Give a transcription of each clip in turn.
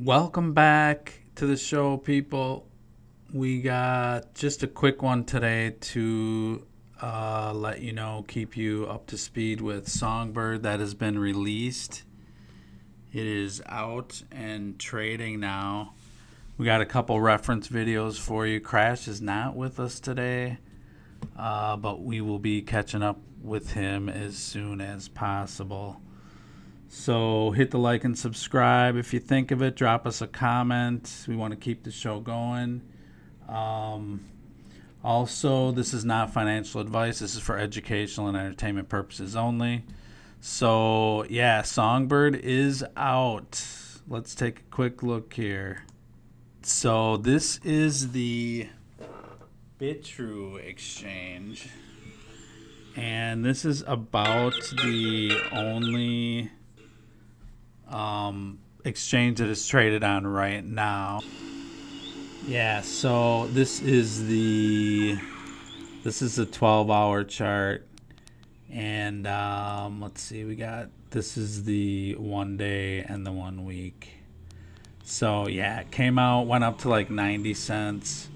Welcome back to the show, people. We got just a quick one today to let you know, keep you up to speed with Songbird that has been released. It is out and trading now. We got a couple reference videos for you. Crash is not with us today, but we will be catching up with him as soon as possible. So hit the like and subscribe if you think of it. Drop us a comment. We want to keep the show going. Also, this is not financial advice. This is for educational and entertainment purposes only. So, yeah, Songbird is out. Let's take a quick look here. So, this is the Bitrue exchange. And this is about the only exchange that is traded on right now. Yeah, so this is the 12-hour chart, and let's see, this is the 1 day and the 1 week. So yeah, it came out, went up to like 90 cents,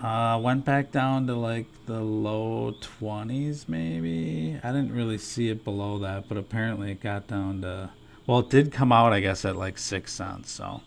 went back down to like the low 20s maybe. I didn't really see it below that, but apparently it got down to, well, it did come out, I guess, at like 6 cents. So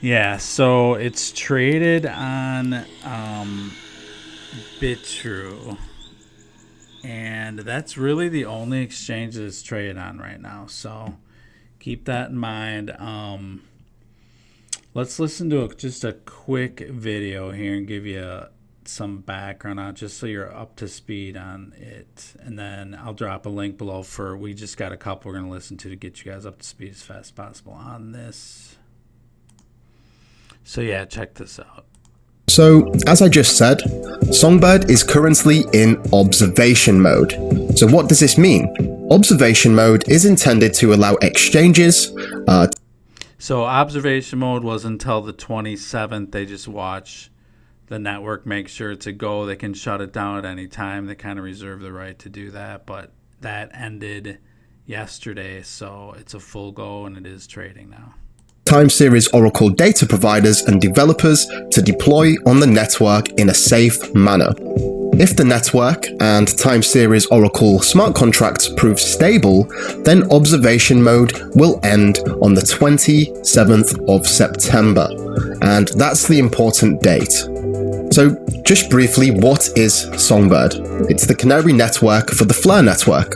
yeah, so it's traded on Bitrue, and that's really the only exchange that it's traded on right now. So keep that in mind. Let's listen to just a quick video here and give you some background on it, just so you're up to speed on it. And then I'll drop a link below we just got a couple we're going to listen to get you guys up to speed as fast as possible on this. So yeah, check this out. So, as I just said, Songbird is currently in observation mode. So what does this mean? Observation mode is intended to allow exchanges So observation mode was until the 27th. They just watch the network, make sure it's a go. They can shut it down at any time. They kind of reserve the right to do that, but that ended yesterday, so it's a full go and it is trading now. time series Oracle data providers and developers to deploy on the network in a safe manner. If the network and time series Oracle smart contracts prove stable, then observation mode will end on the 27th of September, and that's the important date. So just briefly, what is Songbird? It's the canary network for the Flare network.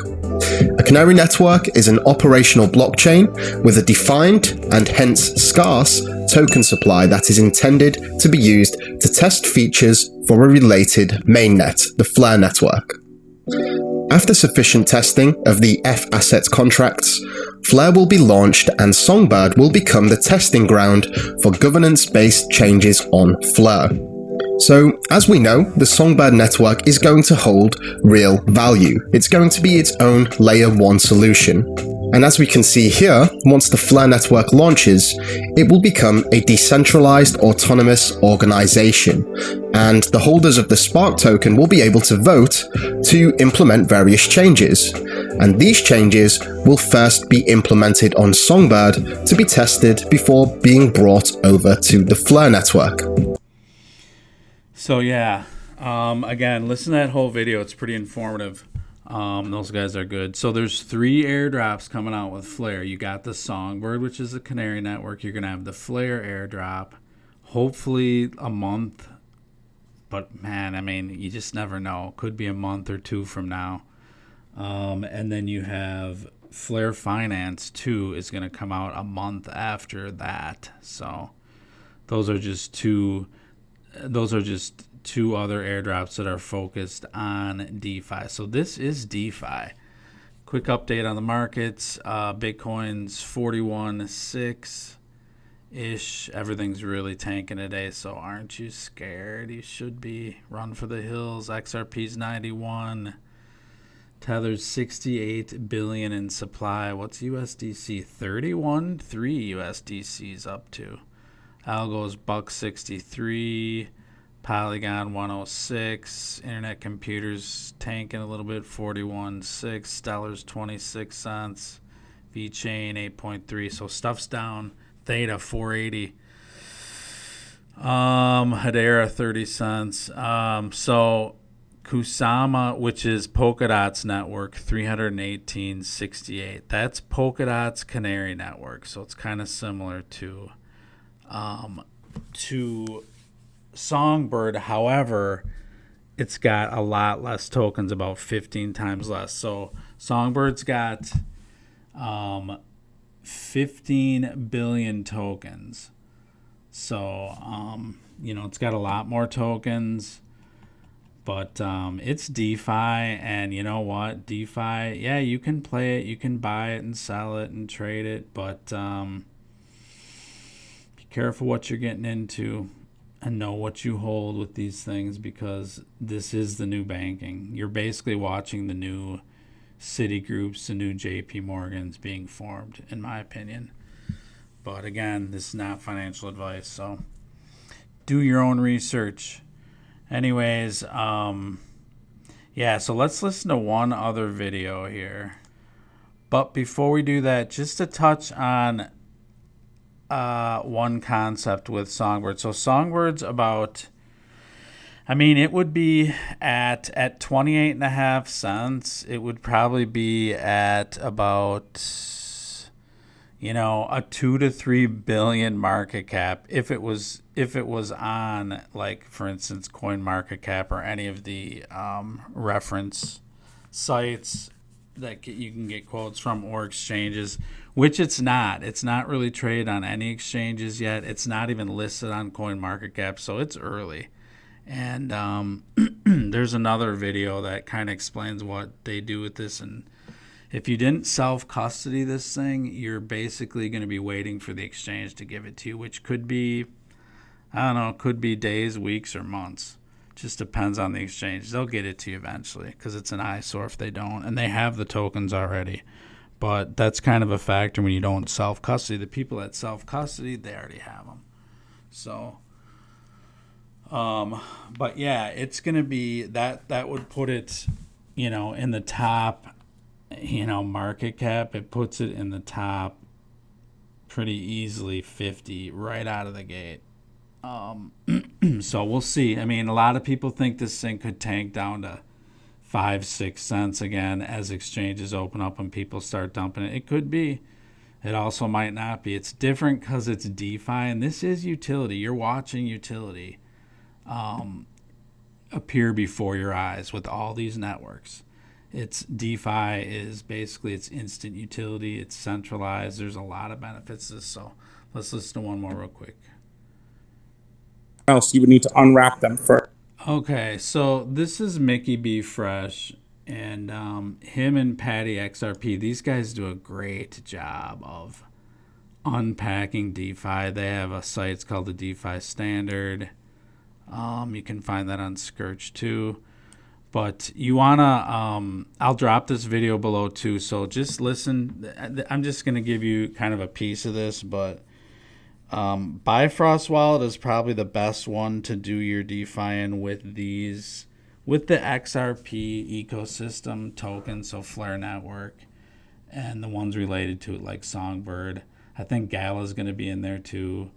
A canary network is an operational blockchain with a defined and hence scarce token supply that is intended to be used to test features for a related mainnet, the Flare network. After sufficient testing of the F-asset contracts, Flare will be launched and Songbird will become the testing ground for governance-based changes on Flare. So, as we know, the Songbird network is going to hold real value. It's going to be its own layer 1 solution. And as we can see here, once the Flare network launches, it will become a decentralized autonomous organization. And the holders of the Spark token will be able to vote to implement various changes. And these changes will first be implemented on Songbird to be tested before being brought over to the Flare network. So yeah, again, listen to that whole video. It's pretty informative. Those guys are good. So there's 3 airdrops coming out with Flare. You got the Songbird, which is the canary network. You're going to have the Flare airdrop, hopefully a month. But man, I mean, you just never know. Could be a month or 2 from now. And then you have Flare Finance 2 is going to come out a month after that. So those are just two other airdrops that are focused on DeFi. So this is DeFi. Quick update on the markets. Bitcoin's 41.6-ish. Everything's really tanking today, so aren't you scared? You should be. Run for the hills. XRP's 91. Tether's 68 billion in supply. What's USDC? 31.3 USDC's up to. Algo's $1.63, Polygon 106, Internet Computers tanking a little bit, 41.6, Stellar's 26 cents, VeChain 8.3. So stuff's down. Theta 480. Hedera 30 cents. So Kusama, which is Polkadot's network, 318.68. That's Polkadot's Canary network, so it's kind of similar to Songbird. However, it's got a lot less tokens, about 15 times less. So Songbird's got 15 billion tokens. So, it's got a lot more tokens, but it's DeFi, and you know what? DeFi, yeah, you can play it, you can buy it and sell it and trade it, but be careful what you're getting into and know what you hold with these things, because this is the new banking. You're basically watching the new Citigroups, the new JP Morgans being formed, in my opinion. But again, this is not financial advice, so do your own research. Anyways, so let's listen to one other video here. But before we do that, just to touch on one concept with Songbird. So Songbird's about, it would be at 28.5 cents. It would probably be at about, a 2 to 3 billion market cap if it was on, like, for instance, CoinMarketCap or any of the reference sites that you can get quotes from, or exchanges, which it's not. It's not really traded on any exchanges yet. It's not even listed on CoinMarketCap, so it's early. And there's another video that kind of explains what they do with this. And if you didn't self-custody this thing, you're basically going to be waiting for the exchange to give it to you, which could be, could be days, weeks, or months. Just depends on the exchange. They'll get it to you eventually, because it's an eyesore if they don't. And they have the tokens already. But that's kind of a factor when you don't self-custody. The people that self-custody, they already have them. So, but yeah, it's going to be, that would put it, in the top, market cap. It puts it in the top pretty easily 50 right out of the gate. So we'll see. A lot of people think this thing could tank down to 5-6 cents again as exchanges open up and people start dumping it. It could be. It also might not be. It's different because it's DeFi, and this is utility. You're watching utility appear before your eyes with all these networks. It's DeFi is basically, it's instant utility. It's centralized. There's a lot of benefits to this. So let's listen to one more real quick. Else you would need to unwrap them first. Okay, so this is Mickey B. Fresh, and him and Patty XRP. These guys do a great job of unpacking DeFi. They have a site, it's called the DeFi Standard. You can find that on Skearch too. But you wanna, I'll drop this video below too. So just listen. I'm just gonna give you kind of a piece of this, but Bifrost Wallet is probably the best one to do your DeFi in with these, with the XRP ecosystem tokens, so Flare Network, and the ones related to it like Songbird. I think Gala is going to be in there too.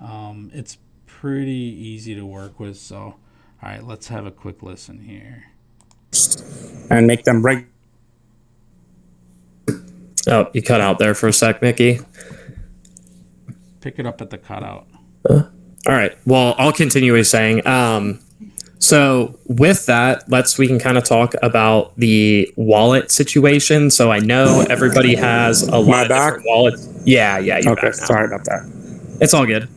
It's pretty easy to work with. So, all right, let's have a quick listen here. And make them break. Oh, you cut out there for a sec, Mickey. Pick it up at the cutout. All right. Well, I'll continue saying. So with that, we can kind of talk about the wallet situation. So I know everybody has a lot of different wallets. Yeah, you're okay. Back now. Sorry about that. It's all good.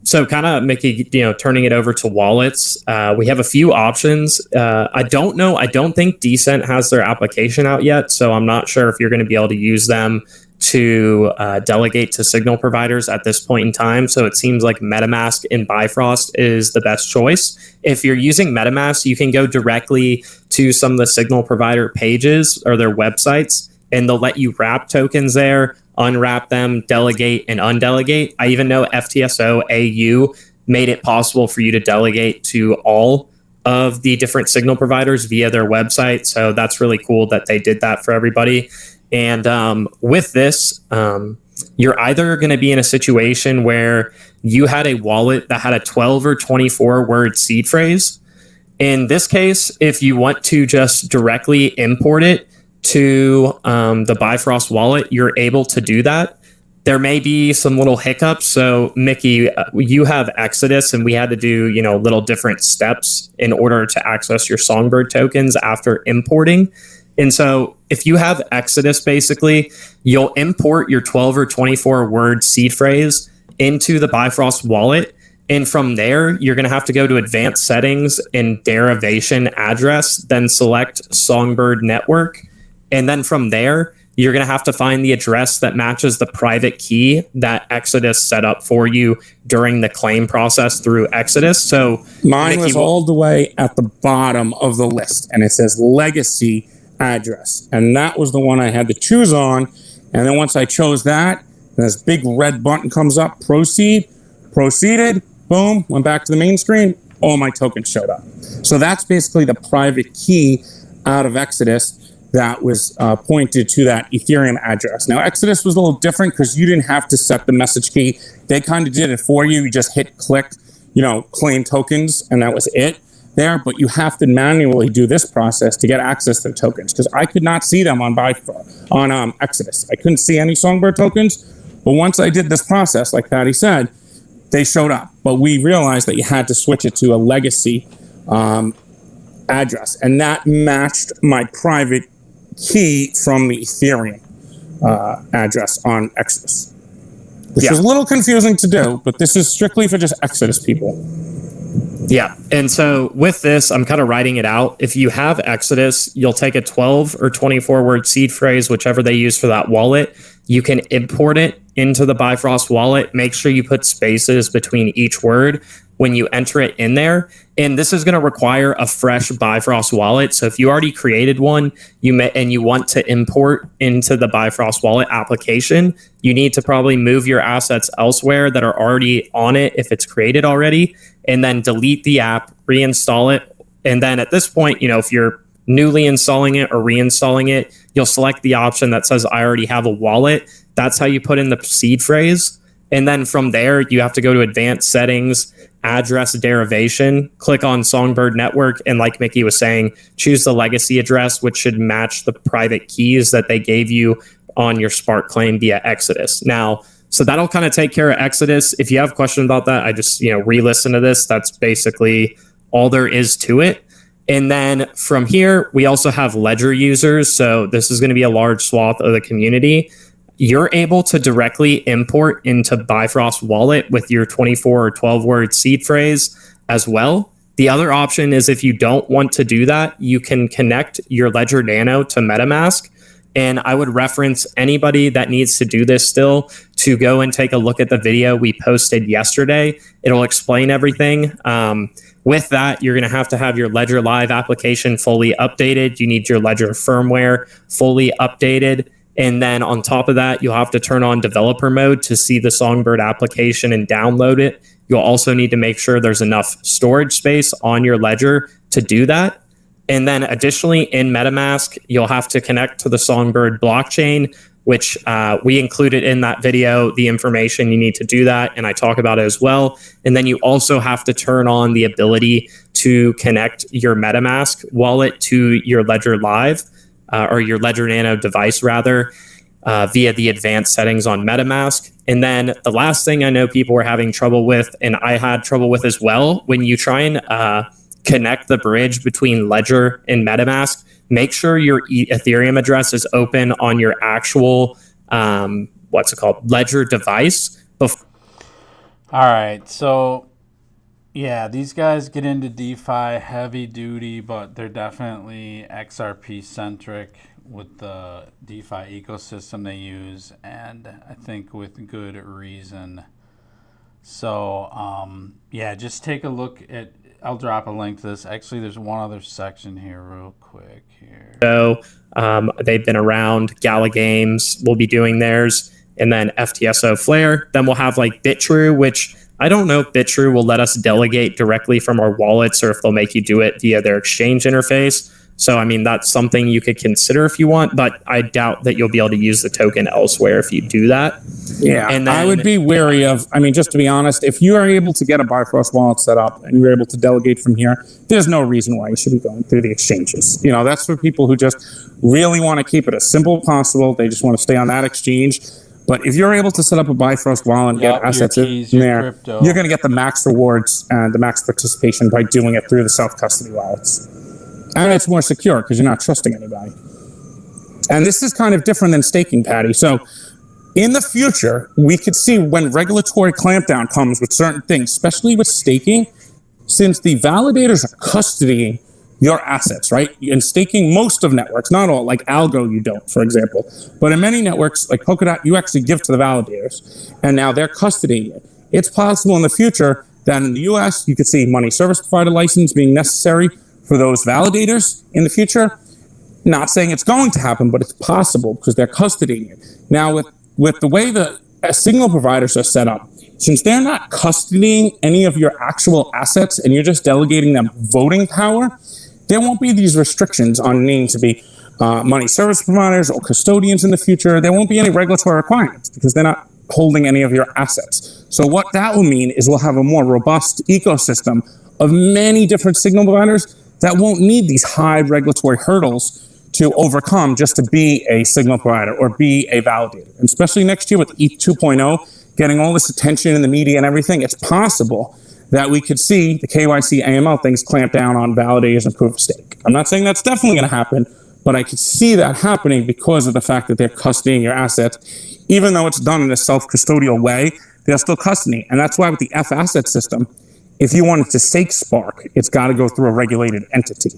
So kind of, Mickey, turning it over to wallets, we have a few options. I don't know. I don't think Decent has their application out yet, so I'm not sure if you're going to be able to use them to delegate to signal providers at this point in time. So it seems like MetaMask and Bifrost is the best choice. If you're using MetaMask, you can go directly to some of the signal provider pages or their websites, and they'll let you wrap tokens there, unwrap them, delegate, and undelegate. I even know FTSO AU made it possible for you to delegate to all of the different signal providers via their website. So that's really cool that they did that for everybody. And with this, you're either going to be in a situation where you had a wallet that had a 12 or 24 word seed phrase. In this case, if you want to just directly import it to the Bifrost wallet, you're able to do that. There may be some little hiccups. So, Mickey, you have Exodus, and we had to do, little different steps in order to access your Songbird tokens after importing. And so if you have Exodus, basically, you'll import your 12 or 24 word seed phrase into the Bifrost wallet. And from there, you're going to have to go to advanced settings and derivation address, then select Songbird network. And then from there, you're going to have to find the address that matches the private key that Exodus set up for you during the claim process through Exodus. So mine was all the way at the bottom of the list, and it says legacy address, and that was the one I had to choose on. And then once I chose that, this big red button comes up, proceeded, boom, went back to the main screen, all my tokens showed up. So that's basically the private key out of Exodus that was pointed to that Ethereum address. Now, Exodus was a little different because you didn't have to set the message key. They kind of did it for you. You just hit click, claim tokens, and that was it there. But you have to manually do this process to get access to the tokens, because I could not see them on Exodus. I couldn't see any Songbird tokens. But once I did this process, like Patty said, they showed up. But we realized that you had to switch it to a legacy address, and that matched my private key from the Ethereum address on Exodus, which is a little confusing to do, but this is strictly for just Exodus people. Yeah. And so with this, I'm kind of writing it out. If you have Exodus, you'll take a 12 or 24 word seed phrase, whichever they use for that wallet. You can import it into the Bifrost wallet. Make sure you put spaces between each word when you enter it in there. And this is going to require a fresh Bifrost wallet. So if you already created one, and you want to import into the Bifrost wallet application, you need to probably move your assets elsewhere that are already on it if it's created already, and then delete the app, reinstall it. And then at this point, if you're newly installing it or reinstalling it, you'll select the option that says I already have a wallet. That's how you put in the seed phrase. And then from there, you have to go to advanced settings, address derivation, click on Songbird network, and like Mickey was saying, choose the legacy address, which should match the private keys that they gave you on your Spark claim via Exodus. Now, so that'll kind of take care of Exodus. If you have questions about that, I just, re-listen to this. That's basically all there is to it. And then from here, we also have Ledger users. So this is going to be a large swath of the community. You're able to directly import into Bifrost Wallet with your 24 or 12 word seed phrase as well. The other option is, if you don't want to do that, you can connect your Ledger Nano to MetaMask. And I would reference anybody that needs to do this still to go and take a look at the video we posted yesterday. It'll explain everything. With that, you're going to have your Ledger Live application fully updated. You need your Ledger firmware fully updated. And then on top of that, you'll have to turn on developer mode to see the Songbird application and download it. You'll also need to make sure there's enough storage space on your Ledger to do that. And then additionally, in MetaMask, you'll have to connect to the Songbird blockchain, which we included in that video, the information you need to do that. And I talk about it as well. And then you also have to turn on the ability to connect your MetaMask wallet to your Ledger Live, or your Ledger Nano device rather, via the advanced settings on MetaMask. And then the last thing I know people were having trouble with, and I had trouble with as well, when you try and connect the bridge between Ledger and MetaMask, make sure your Ethereum address is open on your actual, Ledger device. All right, so yeah, these guys get into DeFi heavy duty, but they're definitely XRP centric with the DeFi ecosystem they use, and I think with good reason. So just take a look at, I'll drop a link to this. Actually, there's one other section here real quick here. So they've been around. Gala Games will be doing theirs, and then FTSO Flare. Then we'll have like BitTrue, which I don't know if BitTrue will let us delegate directly from our wallets or if they'll make you do it via their exchange interface. So, I mean, that's something you could consider if you want, but I doubt that you'll be able to use the token elsewhere if you do that. Yeah, And then, I would be wary of, I mean, just to be honest, if you are able to get a Bifrost wallet set up and you're able to delegate from here, there's no reason why you should be going through the exchanges. You know, that's for people who just really want to keep it as simple as possible. They just want to stay on that exchange. But if you're able to set up a Bifrost wallet and get assets in there, you're going to get the max rewards and the max participation by doing it through the self-custody wallets. And it's more secure because you're not trusting anybody. And this is kind of different than staking, Patty. So in the future, we could see when regulatory clampdown comes with certain things, especially with staking, since the validators are custodying your assets, right? And staking most of networks, not all, like Algo you don't, for example. But in many networks, like Polkadot, you actually give to the validators. And now they're custodying it. It's possible in the future that in the US, you could see money service provider license being necessary for those validators in the future. Not saying it's going to happen, but it's possible because they're custodying it. Now, with the way the signal providers are set up, since they're not custodying any of your actual assets and you're just delegating them voting power, there won't be these restrictions on needing to be money service providers or custodians in the future. There won't be any regulatory requirements because they're not holding any of your assets. So what that will mean is we'll have a more robust ecosystem of many different signal providers that won't need these high regulatory hurdles to overcome just to be a signal provider or be a validator. And especially next year with ETH 2.0 getting all this attention in the media and everything, it's possible that we could see the KYC AML things clamp down on validators and proof of stake. I'm not saying that's definitely going to happen, but I could see that happening because of the fact that they're custodying your assets. Even though it's done in a self-custodial way, they're still custodying. And that's why with the F asset system, if you wanted to stake Spark, it's got to go through a regulated entity.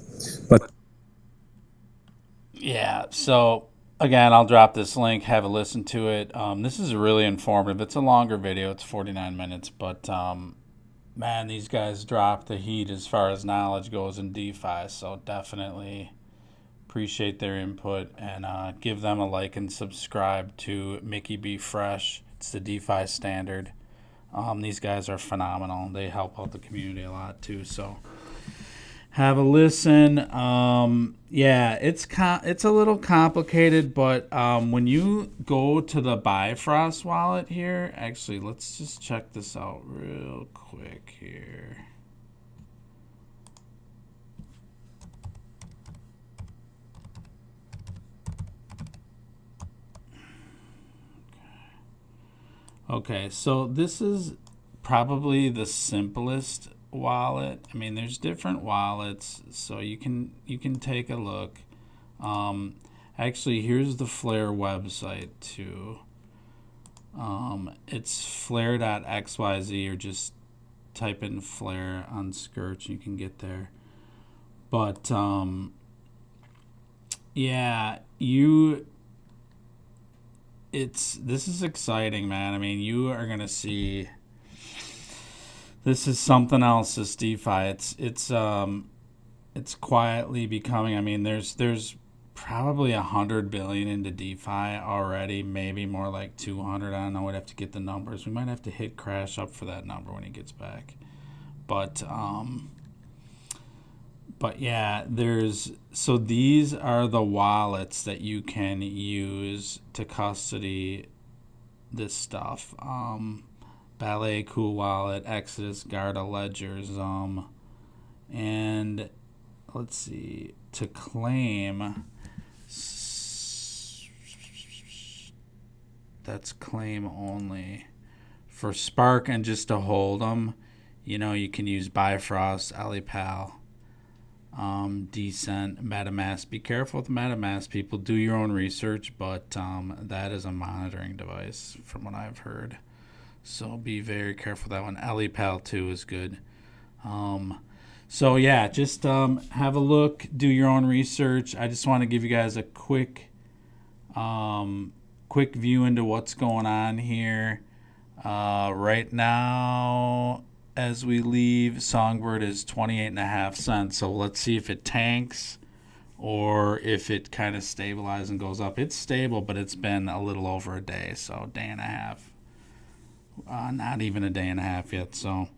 But yeah, so again, I'll drop this link, have a listen to it. This is really informative. It's a longer video, it's 49 minutes, but man, these guys drop the heat as far as knowledge goes in DeFi, so definitely appreciate their input and give them a like and subscribe to Mickey Be Fresh. It's the DeFi standard. These guys are phenomenal. They help out the community a lot too, so have a listen. Yeah, it's a little complicated, but when you go to the Bifrost wallet here, actually, let's just check this out real quick here. Okay, so this is probably the simplest wallet. I mean, there's different wallets, so you can take a look. Actually, here's the Flare website too. It's flare.xyz, or just type in Flare on Skearch, you can get there. But yeah, this is exciting, man. I mean, you are gonna see. This is something else. This DeFi, it's quietly becoming. I mean, there's probably 100 billion into DeFi already, maybe more like 200. I don't know. We'd have to get the numbers. We might have to hit Crash up for that number when he gets back. But yeah, so these are the wallets that you can use to custody this stuff. Ballet, Cool Wallet, Exodus, Garda, Ledgers, and let's see, to claim, that's claim only. For Spark and just to hold them, you can use Bifrost, Alipal, Decent, MetaMask. Be careful with MetaMask, people. Do your own research, but that is a monitoring device from what I've heard. So be very careful with that one. Alipal too is good. So yeah, just have a look, do your own research. I just want to give you guys a quick view into what's going on here. Right now, as we leave, Songbird is 28.5 cents. So let's see if it tanks or if it kind of stabilizes and goes up. It's stable, but it's been a little over a day, so day and a half. Not even a day and a half yet. So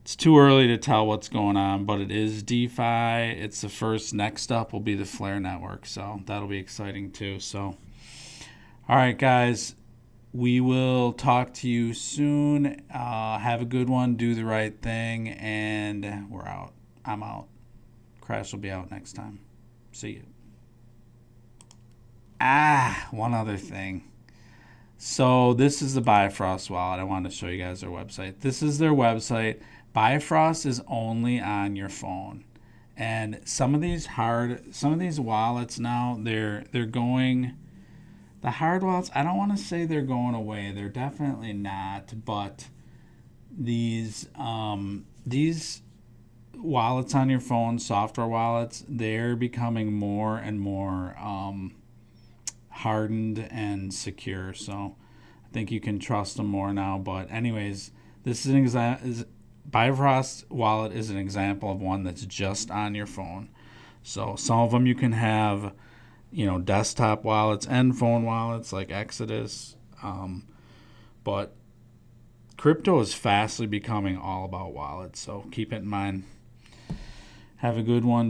it's too early to tell what's going on, but it is DeFi. It's the first. Next up will be the Flare network, so that'll be exciting too. So, all right, guys, we will talk to you soon. Have a good one. Do the right thing, and we're out. I'm out. Crash will be out next time. See you. One other thing. So this is the Bifrost wallet. I wanted to show you guys their website. This is their website. Bifrost is only on your phone, and some of these wallets now they're going. The hard wallets, I don't want to say they're going away. They're definitely not. But these wallets on your phone, software wallets, they're becoming more and more hardened and secure. So I think you can trust them more now. But anyways, this is an example. Bifrost wallet is an example of one that's just on your phone. So some of them you can have, desktop wallets and phone wallets like Exodus. But crypto is fastly becoming all about wallets. So keep it in mind. Have a good one.